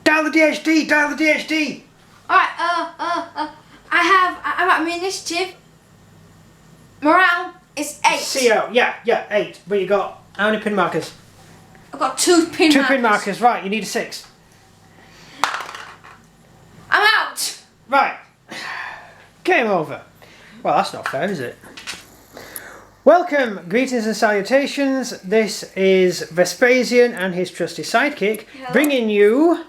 Dial the DHD! Dial the DHD! Alright, I'm at my initiative. Morale is 8. CO, yeah, 8. But you got how many pin markers? I've got 2 pin markers. 2 pin markers, right, you need a 6. I'm out! Right. Game over. Well, that's not fair, is it? Welcome, greetings and salutations. This is Vespasian and his trusty sidekick, Hello. bringing you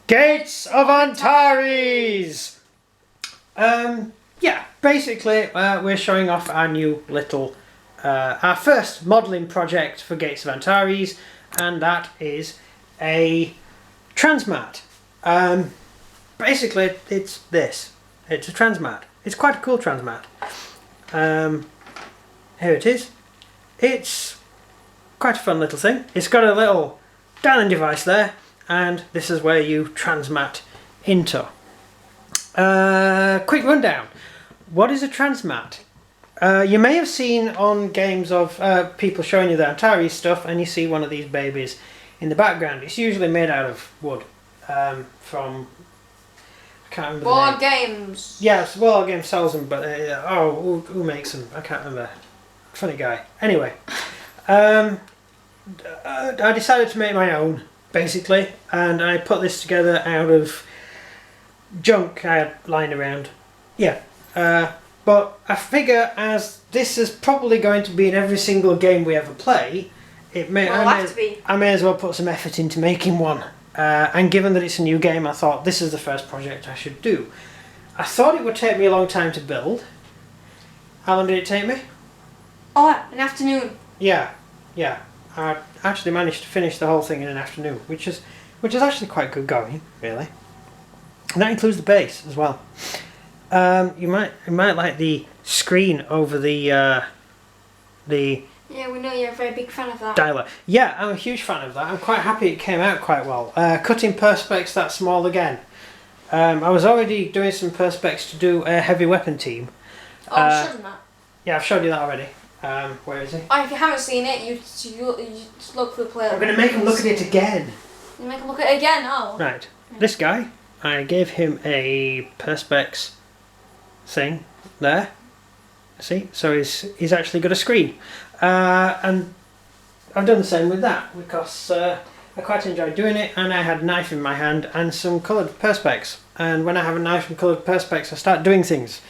Gates of Antares. Yeah, basically we're showing off our new little, our first modelling project for Gates of Antares, and that is a Transmat. Basically, it's this. It's a Transmat. It's quite a cool Transmat. Here it is. It's quite a fun little thing. It's got a little dialing device there, and this is where you transmat into. Quick rundown. What is a Transmat? You may have seen on games of people showing you the Antares stuff, and you see one of these babies in the background. It's usually made out of wood. From I can't remember. Board games. Yes, Board Game sells them, but who makes them? I can't remember. Funny guy. Anyway, I decided to make my own, basically, and I put this together out of junk I had lying around. Yeah, but I figure as this is probably going to be in every single game we ever play, I may as well put some effort into making one. And given that it's a new game, I thought this is the first project I should do. I thought it would take me a long time to build. How long did it take me? Oh, an afternoon. Yeah. I actually managed to finish the whole thing in an afternoon, which is actually quite good going, really. And that includes the base as well. You might like the screen over the Yeah, we know you're a very big fan of that. dialer. Yeah, I'm a huge fan of that. I'm quite happy it came out quite well. Cutting perspex that small again. I was already doing some perspex to do a heavy weapon team. Oh, I'm showing that. Yeah, I've showed you that already. Where is he? Oh, if you haven't seen it, you just look for the player. I'm going to make him look at it again. You make him look at it again, oh. Right, this guy, I gave him a perspex thing there. See, so he's actually got a screen. And I've done the same with that because I quite enjoyed doing it, and I had a knife in my hand and some coloured perspex. And when I have a knife and coloured perspex, I start doing things.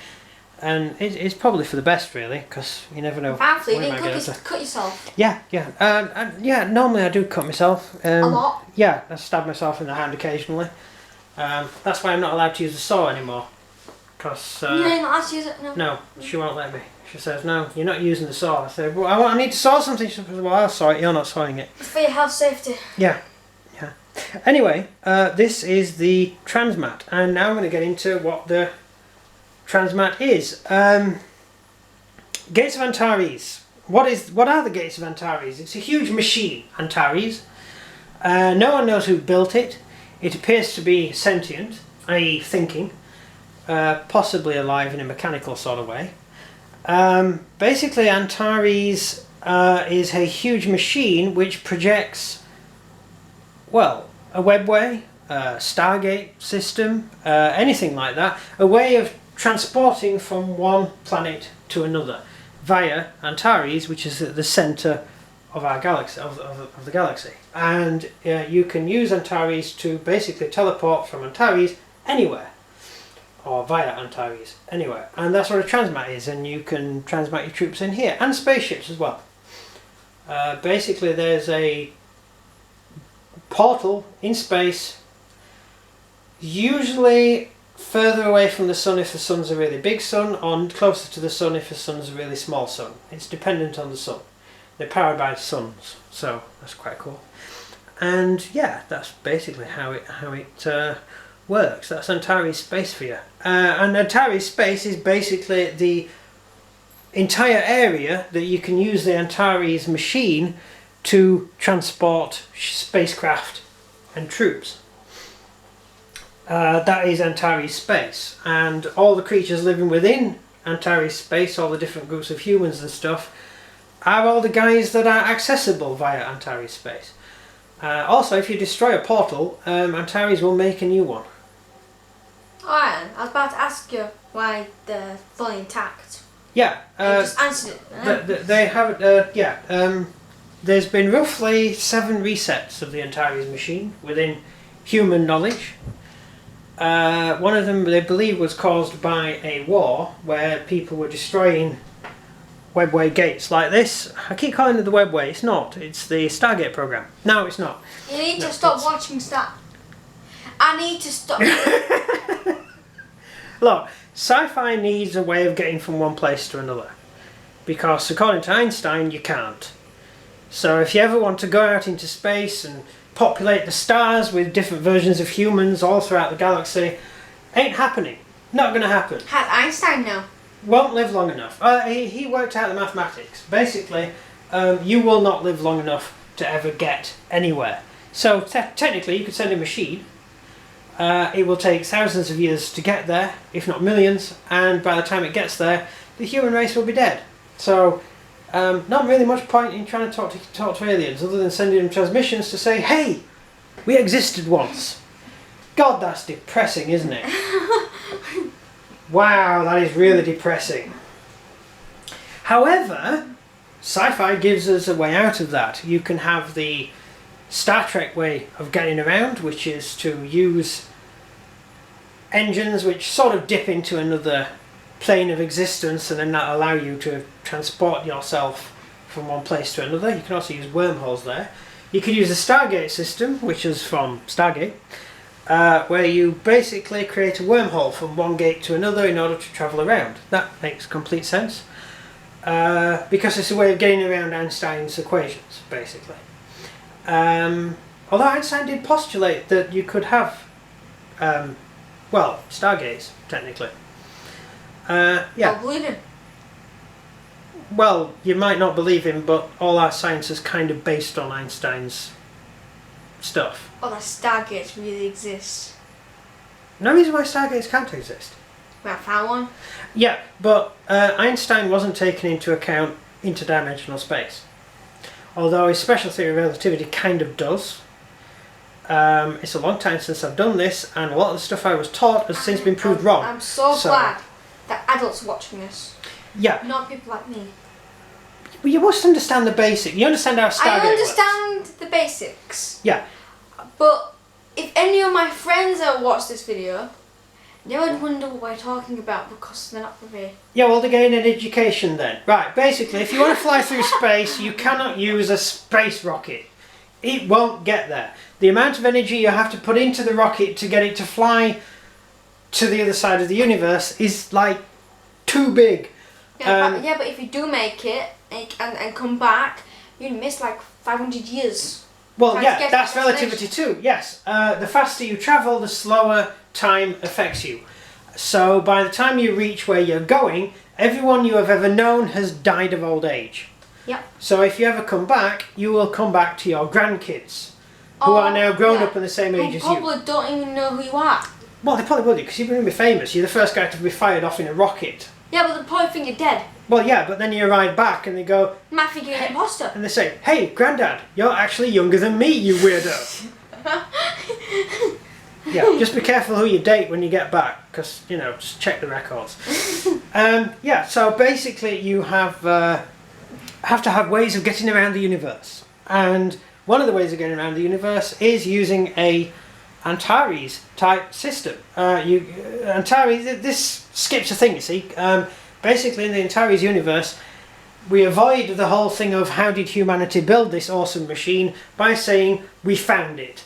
And it's probably for the best, really, because you never know. Thankfully, you didn't cut yourself. Yeah. Normally I do cut myself. A lot? Yeah, I stab myself in the hand occasionally. That's why I'm not allowed to use the saw anymore. Cause, you're not allowed to use it? No, she won't let me. She says, no, you're not using the saw. I said, well, I need to saw something. She says, well, I'll saw it. You're not sawing it. It's for your health safety. Yeah. Anyway, this is the Transmat, and now I'm going to get into what the Transmat is. Gates of Antares. What are the Gates of Antares? It's a huge machine, Antares. No one knows who built it. It appears to be sentient, i.e. thinking, possibly alive in a mechanical sort of way. Basically, Antares is a huge machine which projects, well, a webway, a Stargate system, anything like that. A way of transporting from one planet to another via Antares, which is at the centre of our galaxy, of the galaxy. And you can use Antares to basically teleport from Antares anywhere, or via Antares anywhere. And that's what a Transmat is, and you can transmat your troops in here, and spaceships as well. Basically there's a portal in space, usually further away from the sun if the sun's a really big sun, or closer to the sun if the sun's a really small sun. It's dependent on the sun. They're powered by suns, so that's quite cool. And yeah, that's basically how it works. That's Antares space for you. And Antares space is basically the entire area that you can use the Antares machine to transport spacecraft and troops. That is Antares space, and all the creatures living within Antares space, all the different groups of humans and stuff, are all the guys that are accessible via Antares space. Also, if you destroy a portal, Antares will make a new one. Alright, I was about to ask you why they're fully intact. Yeah. You just answered it. They have, there's been roughly 7 resets of the Antares machine within human knowledge. One of them, they believe, was caused by a war where people were destroying webway gates like this. I keep calling it the webway. It's not. It's the Stargate program. No, it's not. You need to stop watching Star. I need to stop. Look, sci-fi needs a way of getting from one place to another. Because according to Einstein, you can't. So if you ever want to go out into space and populate the stars with different versions of humans all throughout the galaxy, ain't happening. Not going to happen. Had Einstein know? Won't live long enough. He worked out the mathematics. Basically, you will not live long enough to ever get anywhere. So technically, you could send a machine. It will take thousands of years to get there, if not millions, and by the time it gets there, the human race will be dead. So, not really much point in trying to talk to aliens, other than sending them transmissions to say, "Hey, we existed once." God, that's depressing, isn't it? Wow, that is really depressing. However, sci-fi gives us a way out of that. You can have the Star Trek way of getting around, which is to use engines which sort of dip into another plane of existence and then that allow you to transport yourself from one place to another. You can also use wormholes there. You could use the Stargate system, which is from Stargate, where you basically create a wormhole from one gate to another in order to travel around. That makes complete sense, because it's a way of getting around Einstein's equations, basically. Although Einstein did postulate that you could have, stargates, technically. Yeah. Don't believe him. Well, you might not believe him, but all our science is kind of based on Einstein's stuff. Oh, that Stargates really exist. No reason why stargates can't exist. We have found one. Yeah, but Einstein wasn't taking into account interdimensional space. Although his special theory of relativity kind of does. It's a long time since I've done this, and a lot of the stuff I was taught has since been proved wrong. I'm so glad that adults are watching this. Yeah. Not people like me. Well, you must understand the basic. You understand how Stargate I understand works. the basics. Yeah. But if any of my friends ever watch this video, they would wonder what we're talking about because they're not prepared. Yeah, well, they're getting an education then. Right, basically, if you want to fly through space, you cannot use a space rocket. It won't get there. The amount of energy you have to put into the rocket to get it to fly to the other side of the universe is like too big. Yeah, but if you do make it and come back, you'd miss like 500 years. Well, yeah, that's relativity too, yes. The faster you travel, the slower time affects you. So by the time you reach where you're going, everyone you have ever known has died of old age. Yep. So if you ever come back, you will come back to your grandkids, who are now grown up and the same age as you. People don't even know who you are. Well, they probably will do, because you're going to be famous. You're the first guy to be fired off in a rocket. Yeah, but they probably think you're dead. Well, yeah, but then you arrive back and they go... You might think you're an imposter. And they say, "Hey, Grandad, you're actually younger than me, you weirdo." Yeah, just be careful who you date when you get back, because, you know, just check the records. Yeah, so basically you have to have ways of getting around the universe. And one of the ways of getting around the universe is using a Antares type system. Antares, this skips a thing, you see. Basically in the Antares universe, we avoid the whole thing of how did humanity build this awesome machine by saying we found it.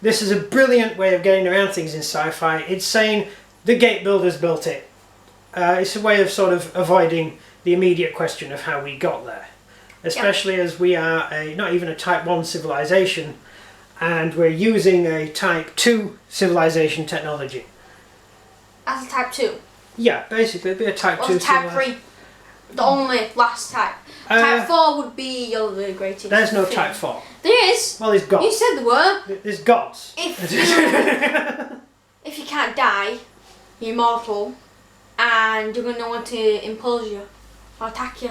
This is a brilliant way of getting around things in sci-fi. It's saying the gate builders built it. It's a way of sort of avoiding the immediate question of how we got there. Especially as we are not even a Type 1 civilization, and we're using a Type 2 civilization technology. That's a Type 2. Yeah, basically it'd be a Type 2 Type 3. The only last type. Type 4 would be you're the greatest. There's no Type 4. There is. Well, there's gods. You said there were. There's gods. If you can't die, you're immortal, and you're going to want to impose you or attack you.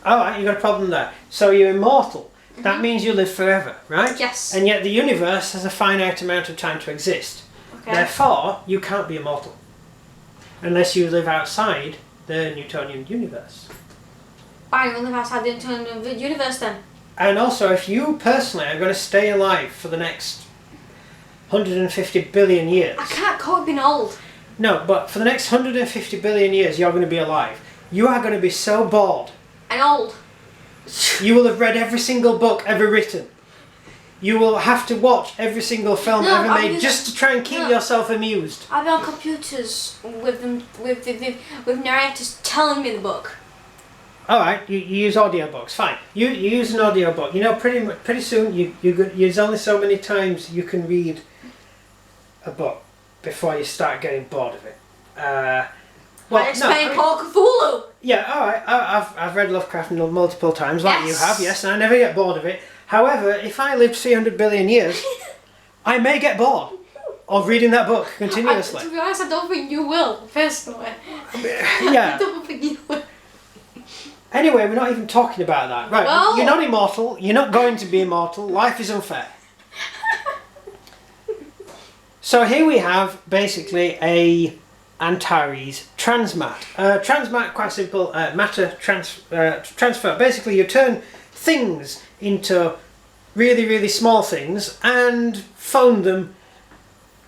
Alright, you got a problem there. So you're immortal, that means you live forever, right? Yes. And yet the universe has a finite amount of time to exist. Okay. Therefore, you can't be immortal. Unless you live outside the Newtonian universe. Fine, we'll live outside the Newtonian universe then. And also, if you personally are going to stay alive for the next 150 billion years... I can't cope with being old. No, but for the next 150 billion years, you're going to be alive. You are going to be so bored. And old. You will have read every single book ever written. You will have to watch every single film ever made just to try and keep yourself amused. I'll be on computers with narrators telling me the book. Alright, you use audiobooks, fine. You use an audiobook. You know, pretty soon, there's only so many times you can read a book before you start getting bored of it. Call Cthulhu! Yeah, alright, I've read Lovecraft multiple times, like you have, yes, and I never get bored of it. However, if I lived 300 billion years, I may get bored of reading that book continuously. To be honest, I don't think you will, personally. Yeah. I don't think you will. Anyway, we're not even talking about that. Right, well, you're not immortal, you're not going to be immortal, life is unfair. So here we have basically a Antares Transmat. Transmat, quite simple, matter transfer. Basically you turn things into really, really small things and phone them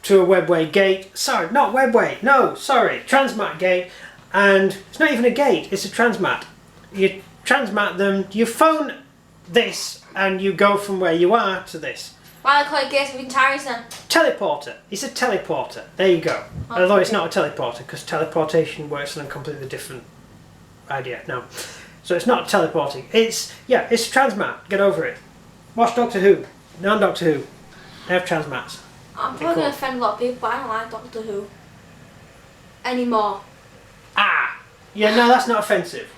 to a webway gate. Sorry, not webway, no, sorry, Transmat gate. And it's not even a gate, it's a Transmat. You transmat them, you phone this and you go from where you are to this. Why do I call it gates of Antares then? Teleporter. It's a teleporter. There you go. Oh, Although it's not a teleporter because teleportation works on a completely different idea. No. So it's not teleporting. It's a Transmat. Get over it. Watch Doctor Who. Non-Doctor Who. They have Transmats. I'm probably going to offend a lot of people, but I don't like Doctor Who anymore. Ah! Yeah, no, that's not offensive.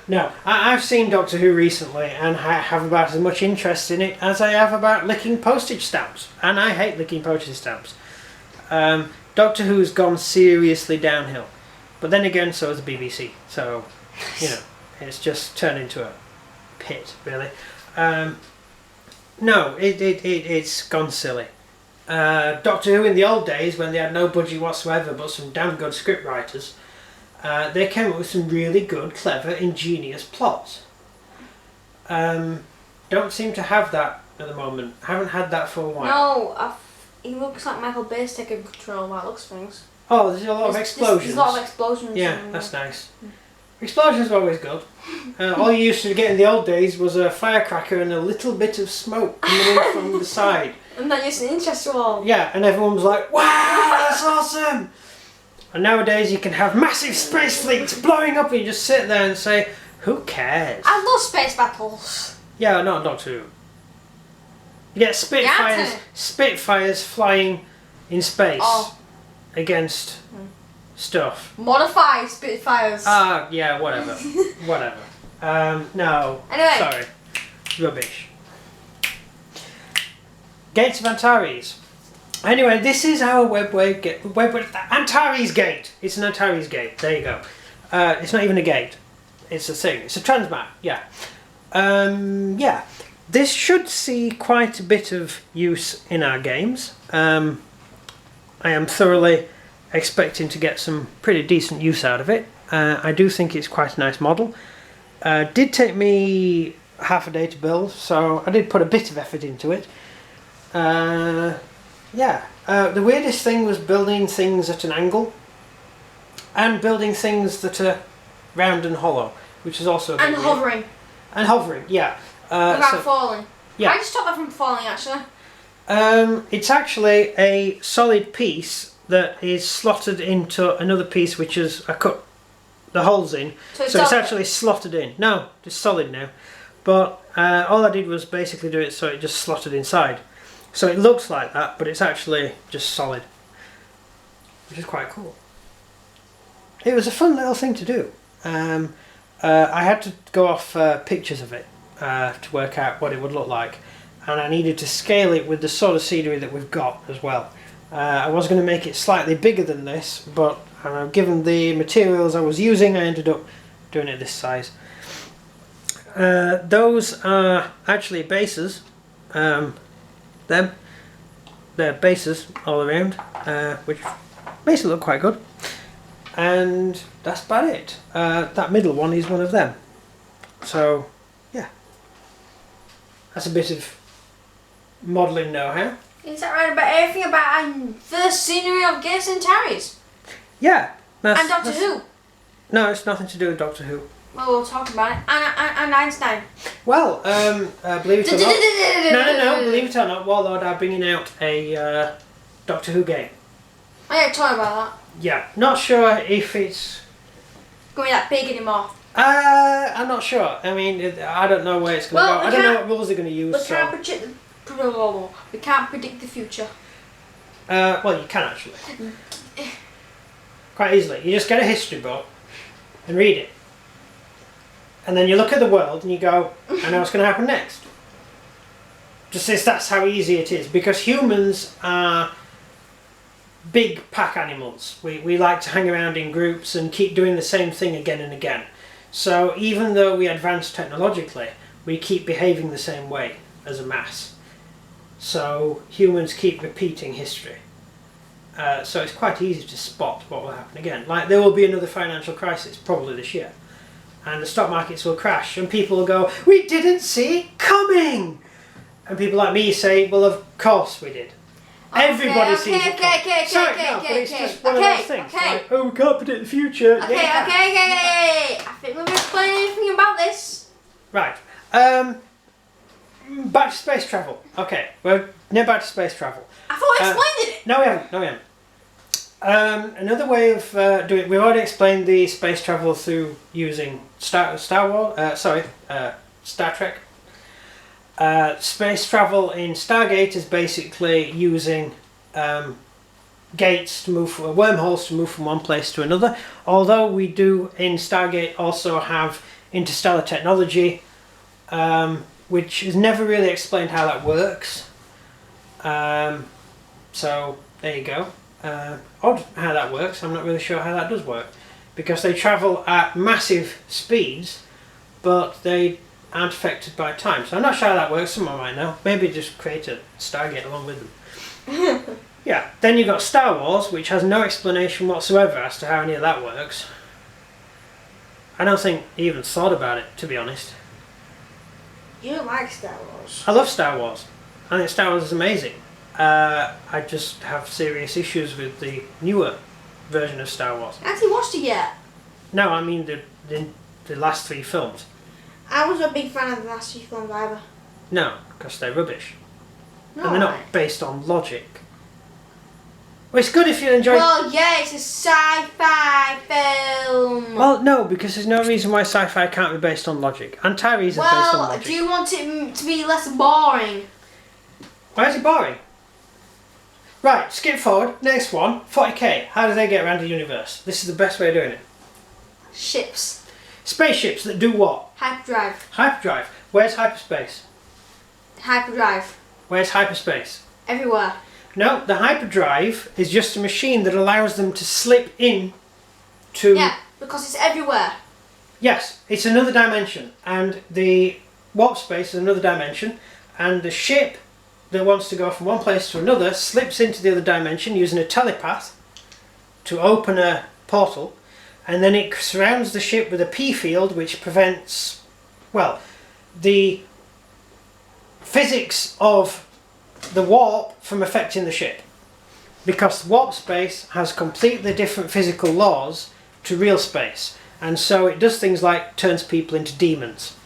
No, I've seen Doctor Who recently and I have about as much interest in it as I have about licking postage stamps. And I hate licking postage stamps. Doctor Who's gone seriously downhill. But then again, so has the BBC. So, you know, it's just turned into a pit, really. No, it's gone silly. Doctor Who in the old days, when they had no budget whatsoever but some damn good script writers, they came up with some really good, clever, ingenious plots. Don't seem to have that at the moment. Haven't had that for a while. No, he looks like Michael Bay's taking control by looks things. Oh, there's a lot of explosions. There's a lot of explosions. Yeah, that's nice. Explosions are always good. All you used to get in the old days was a firecracker and a little bit of smoke coming in from the side. And that used to interest you all. Yeah, and everyone was like, wow, that's awesome! And nowadays you can have massive space fleets blowing up and you just sit there and say, who cares? I love space battles. Yeah, not Doctor Who. You get Spitfires flying in space against stuff. Modify Spitfires. Ah, yeah, whatever. Whatever. No. Anyway. Sorry. Rubbish. Gates of Antares. Anyway, this is our Antares gate. It's an Antares gate. There you go. It's not even a gate. It's a thing. It's a Transmat. Yeah. Yeah. This should see quite a bit of use in our games. I am thoroughly expecting to get some pretty decent use out of it. I do think it's quite a nice model. Did take me half a day to build, so I did put a bit of effort into it. Yeah, the weirdest thing was building things at an angle and building things that are round and hollow, which is also a bit and weird. hovering. And hovering, yeah. Without falling. Yeah. I just stopped that from falling actually. It's actually a solid piece that is slotted into another piece which is I cut the holes in. So it's actually slotted in. No, it's solid now. But all I did was basically do it so it just slotted inside. So it looks like that, but it's actually just solid. Which is quite cool. It was a fun little thing to do. I had to go off pictures of it to work out what it would look like. And I needed to scale it with the sort of scenery that we've got as well. I was going to make it slightly bigger than this, but given the materials I was using, I ended up doing it this size. Those are actually bases. They're bases all around, which makes it look quite good. And that's about it. That middle one is one of them. So, yeah. That's a bit of modelling know-how. Is that right about everything about the scenery of Gates and Antares? Yeah. And Doctor Who? No, it's nothing to do with Doctor Who. Well, we'll talk about it. And Einstein. Well, believe it or not... No, believe it or not, Warlord are bringing out a Doctor Who game. I ain't talking about that. Yeah, not sure if it's... Going to be that big anymore. I'm not sure. I mean, I don't know where it's going to go. I don't know what rules they're going to use. We can't predict the future. Well, you can actually. Quite easily. You just get a history book and read it. And then you look at the world and you go, I know what's going to happen next. Just as that's how easy it is. Because humans are big pack animals. We like to hang around in groups and keep doing the same thing again and again. So even though we advance technologically, we keep behaving the same way as a mass. So humans keep repeating history. So it's quite easy to spot what will happen again. Like there will be another financial crisis, probably this year. And the stock markets will crash and people will go, we didn't see it coming! And people like me say, well of course we did. Everybody sees it coming. Sorry, no, but it's just one of those things. Like, oh, we can't predict the future. Okay. I think we've explained anything about this. Right. Back to space travel. Okay, we're near back to space travel. I thought I explained it. No, we haven't. Another way of doing... We've already explained the space travel through using Star Trek. Space travel in Stargate is basically using gates to move, wormholes to move from one place to another. Although we do in Stargate also have interstellar technology, which is never really explained how that works. So there you go. Odd how that works. I'm not really sure how that does work, because they travel at massive speeds, but they aren't affected by time. So I'm not sure how that works. Someone might know. Maybe just create a Stargate along with them. Yeah. Then you've got Star Wars, which has no explanation whatsoever as to how any of that works. I don't think he even thought about it, to be honest. You don't like Star Wars? I love Star Wars. I think Star Wars is amazing. I just have serious issues with the newer version of Star Wars. I haven't watched it yet. No, I mean the last 3 films. I wasn't a big fan of the last 3 films either. No, because they're rubbish. No, and they're not based on logic. Well, it's good if you enjoy... Well, yeah, it's a sci-fi film. Well, no, because there's no reason why sci-fi can't be based on logic. Antares is based on logic. Do you want it to be less boring? Why is it boring? Right, skip forward. Next one, 40k. How do they get around the universe? This is the best way of doing it. Ships. Spaceships that do what? Hyperdrive. Hyperdrive. Where's hyperspace? Hyperdrive. Where's hyperspace? Everywhere. No, the hyperdrive is just a machine that allows them to slip in to... Yeah, because it's everywhere. Yes, it's another dimension, and the warp space is another dimension, and the ship that wants to go from one place to another slips into the other dimension using a telepath to open a portal, and then it surrounds the ship with a P field which prevents, well, the physics of the warp from affecting the ship, because warp space has completely different physical laws to real space, and so it does things like turns people into demons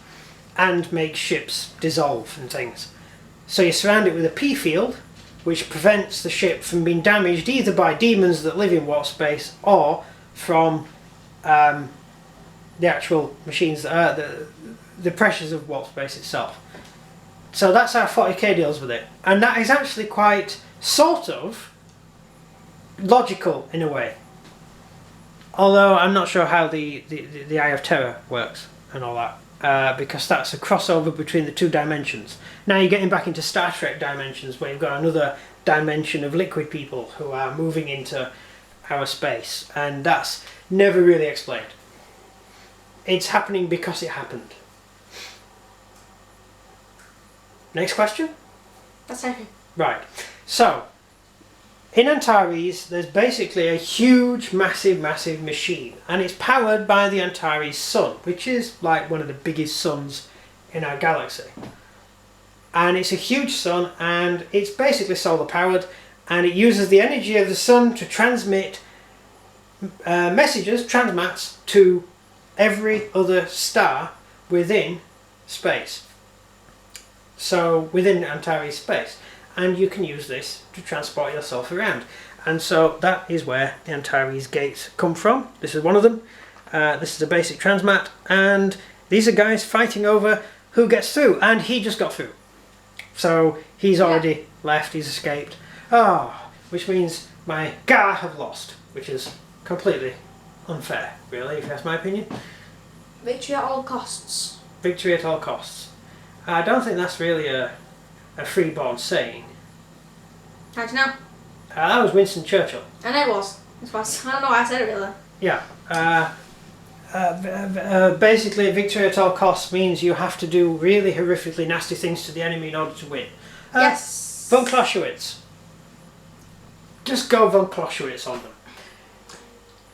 and makes ships dissolve and things. So you surround it with a P field which prevents the ship from being damaged either by demons that live in warp space or from the actual machines that are the pressures of warp space itself. So that's how 40k deals with it, and that is actually quite sort of logical in a way. Although I'm not sure how the Eye of Terror works and all that, because that's a crossover between the 2 dimensions. Now you're getting back into Star Trek dimensions where you've got another dimension of liquid people who are moving into our space, and that's never really explained. It's happening because it happened. Next question? That's everything. Right. So, in Antares, there's basically a huge, massive machine, and it's powered by the Antares sun, which is like one of the biggest suns in our galaxy. And it's a huge sun, and it's basically solar powered, and it uses the energy of the sun to transmit messages, transmats, to every other star within space. So within Antares space, and you can use this to transport yourself around. And so that is where the Antares gates come from. This is one of them. This is a basic transmat, and these are guys fighting over who gets through, and he just got through. So he's already left, he's escaped. Which means my Gar have lost, which is completely unfair, really, if you ask my opinion. Victory at all costs. Victory at all costs. I don't think that's really a freeborn saying. How do you know? That was Winston Churchill. And it was. I don't know why I said it really. Yeah. Basically, victory at all costs means you have to do really horrifically nasty things to the enemy in order to win. Yes. Von Clausewitz. Just go Von Clausewitz on them.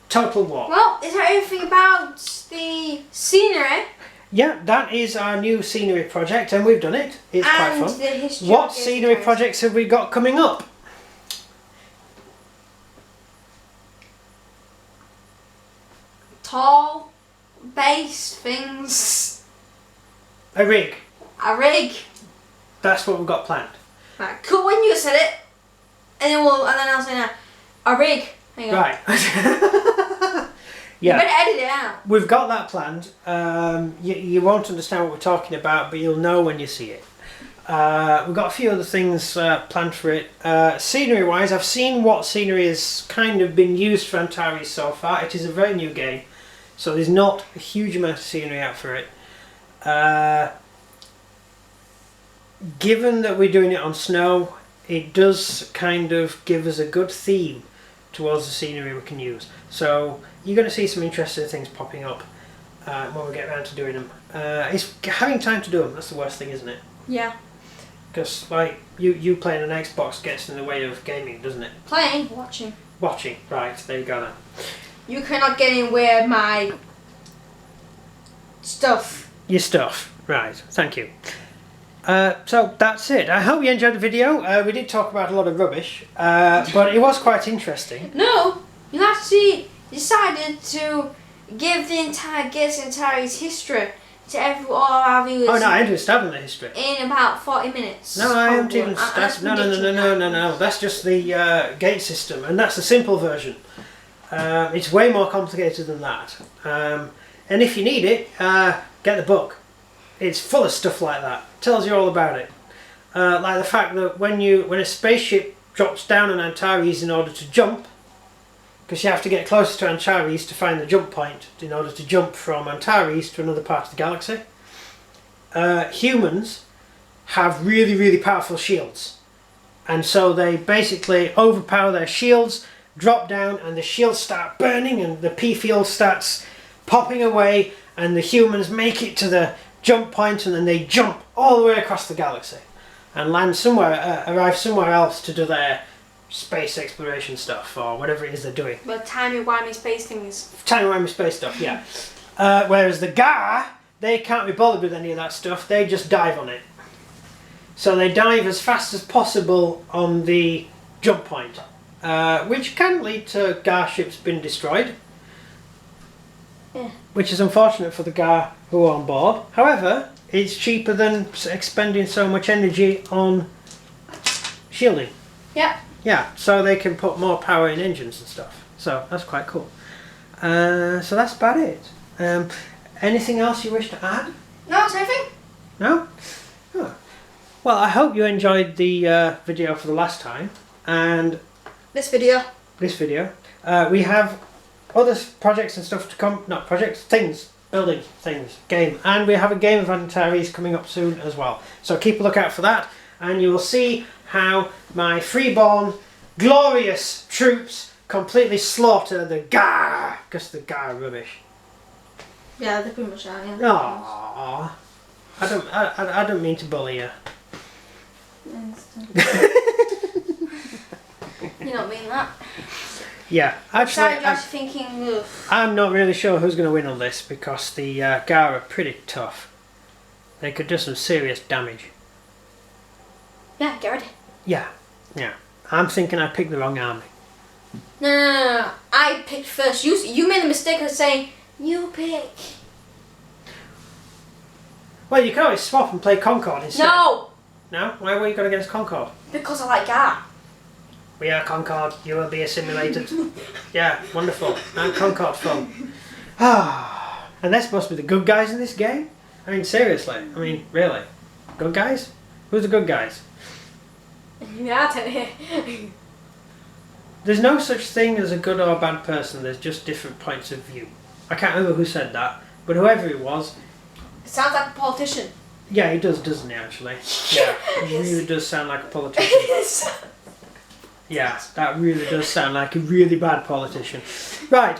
Total war. Well, is there anything about the scenery? Yeah, that is our new scenery project, and we've done it. It's and quite fun. The history What of scenery Antares. projects have we got coming up? Tall base things. A rig. A rig. That's what we've got planned. Right, cool when you said it. And then I'll say now. A rig. Hang on. Right. You Yeah. better edit it out. We've got that planned. You won't understand what we're talking about, but you'll know when you see it. We've got a few other things planned for it. Scenery wise, I've seen what scenery has kind of been used for Antares so far. It is a very new game, so there's not a huge amount of scenery out for it. Given that we're doing it on snow, it does kind of give us a good theme towards the scenery we can use. So you're going to see some interesting things popping up when we get around to doing them. It's having time to do them, that's the worst thing, isn't it? Yeah. Because like you playing an Xbox gets in the way of gaming, doesn't it? Playing, watching. Watching, right, there you go then. You cannot get in where my stuff. Your stuff, right, thank you. So that's it. I hope you enjoyed the video. We did talk about a lot of rubbish, but it was quite interesting. No, you actually decided to give the entire Antares history to all our viewers. Oh no, I didn't stab in the history. In about 40 minutes. No, I haven't even That's stabbed. No. That's just the gate system, and that's the simple version. It's way more complicated than that. And if you need it, get the book. It's full of stuff like that. Tells you all about it. Like the fact that when a spaceship drops down on Antares in order to jump, because you have to get closer to Antares to find the jump point in order to jump from Antares to another part of the galaxy. Humans have really powerful shields, and so they basically overpower their shields, drop down, and the shields start burning, and the P field starts popping away, and the humans make it to the jump point, and then they jump all the way across the galaxy and land somewhere, arrive somewhere else to do their space exploration stuff or whatever it is they're doing. Well, timey-wimey space things. Timey-wimey space stuff, yeah. Whereas the Gar, they can't be bothered with any of that stuff, they just dive on it. So they dive as fast as possible on the jump point, which can lead to Gar ships being destroyed. Yeah. Which is unfortunate for the Gar who are on board. However, it's cheaper than expending so much energy on shielding. Yep. Yeah, so they can put more power in engines and stuff. So that's quite cool. So that's about it. Anything else you wish to add? No, it's everything. No? Oh. Well, I hope you enjoyed the video for the last time. And This video. we have other projects and stuff to come. Not projects, things. Building things. Game. And we have a game of Antares coming up soon as well. So keep a lookout for that. And you will see how my freeborn, glorious troops completely slaughter the Gar. Because the Gar are rubbish. Yeah, they pretty much are, yeah. Aww. I don't mean to bully you. You don't mean that. Yeah, actually, Sorry, Josh, thinking. Ugh. I'm not really sure who's going to win on this because the Gar are pretty tough. They could do some serious damage. Yeah, get ready. Yeah. I'm thinking I picked the wrong army. No. I picked first. You made the mistake of saying you pick. Well, you can always swap and play Concord instead. No. No? Why were you going against Concord? Because I like Gar. We are Concord. You will be assimilated. Yeah, wonderful. I'm Concord fun. And they're supposed to be the good guys in this game? I mean, seriously. I mean, really? Good guys? Who's the good guys? Yeah, tell you. There's no such thing as a good or a bad person. There's just different points of view. I can't remember who said that, but whoever it was. It sounds like a politician. Yeah, he does, doesn't he, actually? Yeah, he really does sound like a politician. Yeah, that really does sound like a really bad politician. Right,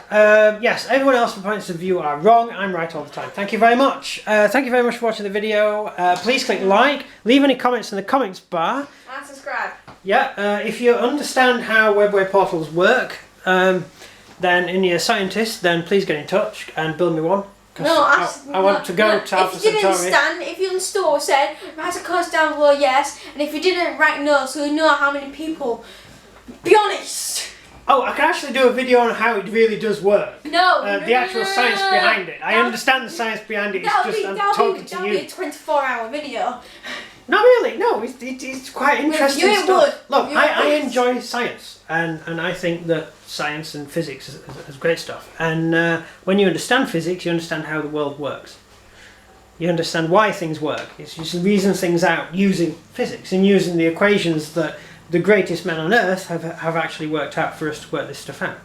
yes, everyone else's points of view are wrong. I'm right all the time. Thank you very much. Thank you very much for watching the video. Please click like, leave any comments in the comments bar. And subscribe. Yeah, if you understand how webway portals work, then and you're a scientist, then please get in touch and build me one. No, I want to go to Alpha If you didn't Centauri. understand, if you understood what I said, write a comment down below, yes. And if you didn't, write no, so we know how many people. Be honest. Oh, I can actually do a video on how it really does work. No. The actual science behind it. I understand the science behind it. It's just I'm talking to you. That'll be a 24-hour video. Not really. No, it's quite interesting Review it stuff. would. Look, Review it I would. enjoy science, and I think that science and physics is great stuff. And when you understand physics, you understand how the world works. You understand why things work. It's just reason things out using physics and using the equations that the greatest men on earth have actually worked out for us to work this stuff out.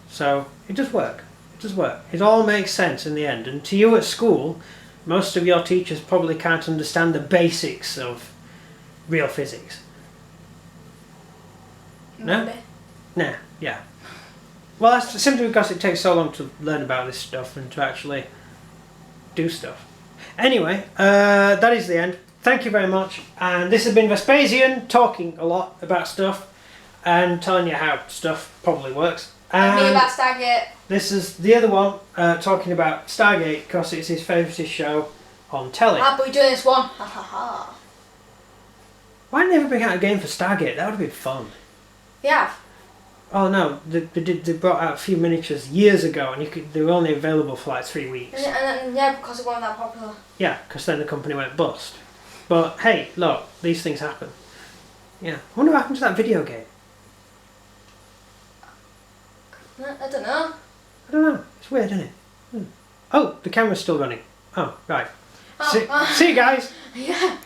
So it does work. It does work. It all makes sense in the end. And to you at school, most of your teachers probably can't understand the basics of real physics. No? Maybe. Nah, yeah. Well, that's simply because it takes so long to learn about this stuff and to actually do stuff. Anyway, that is the end. Thank you very much. And this has been Vespasian talking a lot about stuff and telling you how stuff probably works. And me about Stargate. This is the other one talking about Stargate because it's his favourite show on telly. Ah, but we're doing this one. Ha ha ha. Why didn't they ever bring out a game for Stargate? That would have been fun. Yeah. Oh no, they brought out a few miniatures years ago, and they were only available for like 3 weeks. And yeah, because it wasn't that popular. Yeah, because then the company went bust. But hey, look, these things happen. Yeah, I wonder what happened to that video game. I don't know. I don't know. It's weird, isn't it? Oh, the camera's still running. Oh, right. Oh, See you guys. Yeah.